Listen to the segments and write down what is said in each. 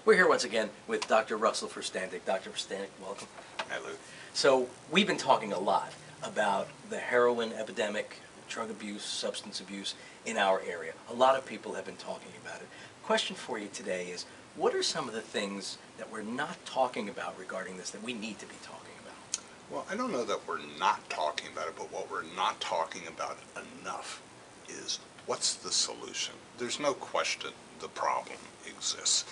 We're here once again with Dr. Russell Verstandig. Dr. Verstandig, welcome. Hi, Lou. So we've been talking a lot about the heroin epidemic, drug abuse, substance abuse in our area. A lot of people have been talking about it. Question for you today is, what are some of the things that we're not talking about regarding this that we need to be talking about? Well, I don't know that we're not talking about it, but what we're not talking about enough is what's the solution? There's no question the problem exists.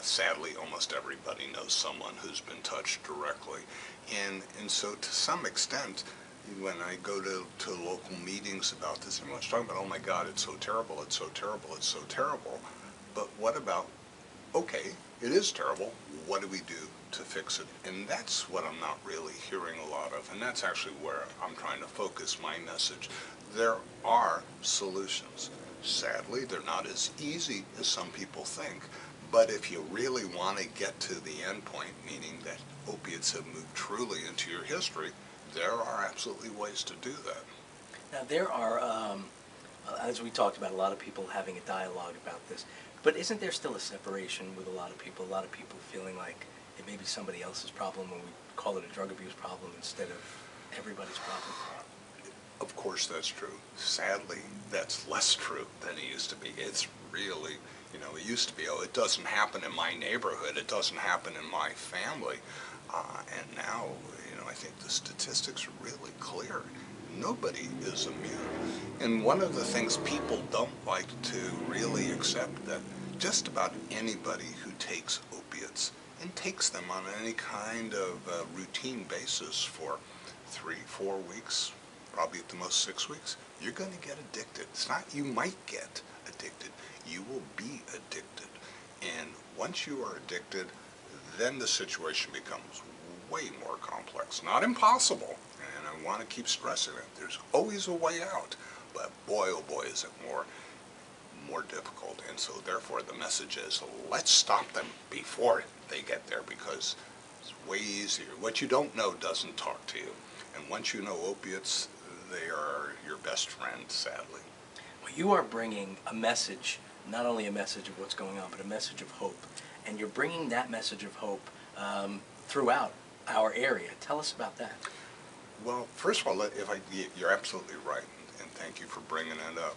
Sadly, almost everybody knows someone who's been touched directly. And so to some extent, when I go to local meetings about this, everyone's talking about, oh my God, it's so terrible, it's so terrible, it's so terrible. But what about, okay, it is terrible, what do we do to fix it? And that's what I'm not really hearing a lot of, and that's actually where I'm trying to focus my message. There are solutions. Sadly, they're not as easy as some people think, but if you really want to get to the end point, meaning that opiates have moved truly into your history, there are absolutely ways to do that. Now there are, as we talked about, a lot of people having a dialogue about this, but isn't there still a separation with a lot of people feeling like it may be somebody else's problem when we call it a drug abuse problem instead of everybody's problem? Of course that's true. Sadly, that's less true than it used to be. It's really, it used to be, oh, it doesn't happen in my neighborhood, it doesn't happen in my family. And now, I think the statistics are really clear. Nobody is immune. And one of the things people don't like to really accept, that just about anybody who takes opiates and takes them on any kind of routine basis for 3-4 weeks, probably at the most 6 weeks, you're going to get addicted. It's not you might get addicted, you will be addicted. And once you are addicted, then the situation becomes way more complex. Not impossible, and I want to keep stressing it. There's always a way out, but boy, oh boy, is it more difficult. And so therefore the message is, let's stop them before they get there, because it's way easier. What you don't know doesn't talk to you. And once you know opiates, they are your best friend, sadly. Well, you are bringing a message, not only a message of what's going on, but a message of hope. And you're bringing that message of hope throughout our area. Tell us about that. Well, first of all, you're absolutely right, and thank you for bringing it up.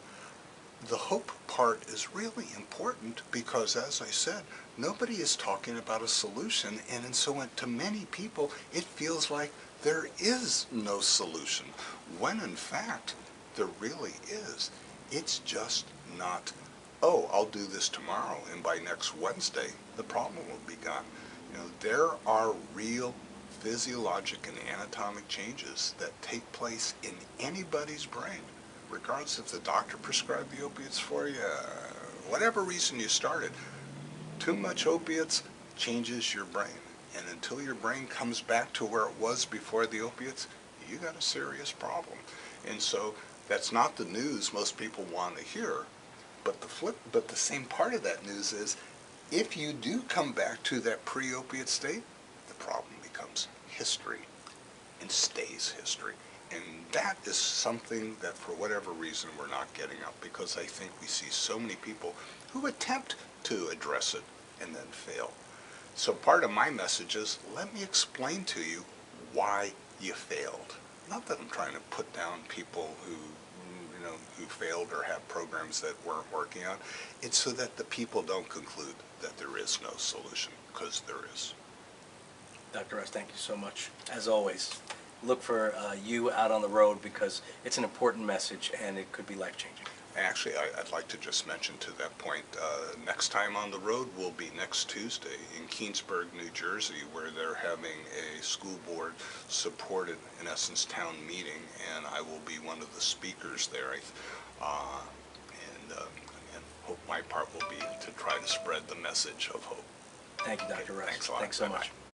The hope part is really important because, as I said, nobody is talking about a solution, and so to many people it feels like there is no solution, when in fact there really is. It's just not, oh, I'll do this tomorrow and by next Wednesday the problem will be gone. There are real physiologic and anatomic changes that take place in anybody's brain, regardless if the doctor prescribed the opiates for you, whatever reason you started. Too much opiates changes your brain, and until your brain comes back to where it was before the opiates, you got a serious problem. And so that's not the news most people want to hear, but the same part of that news is, if you do come back to that pre-opiate state, the problem becomes history and stays history. And that is something that for whatever reason we're not getting up, because I think we see so many people who attempt to address it and then fail. So part of my message is, let me explain to you why you failed. Not that I'm trying to put down people who failed or have programs that weren't working out. It's so that the people don't conclude that there is no solution, because there is. Dr. Russ, thank you so much. As always, look for you out on the road, because it's an important message and it could be life-changing. Actually, I'd like to just mention to that point, next time on the road will be next Tuesday in Keansburg, New Jersey, where they're having a school board supported, in essence, town meeting, and I will be one of the speakers there. And hope my part will be to try to spread the message of hope. Thank you, Dr. Russ. Thanks a lot. Thanks so Bye-bye. much.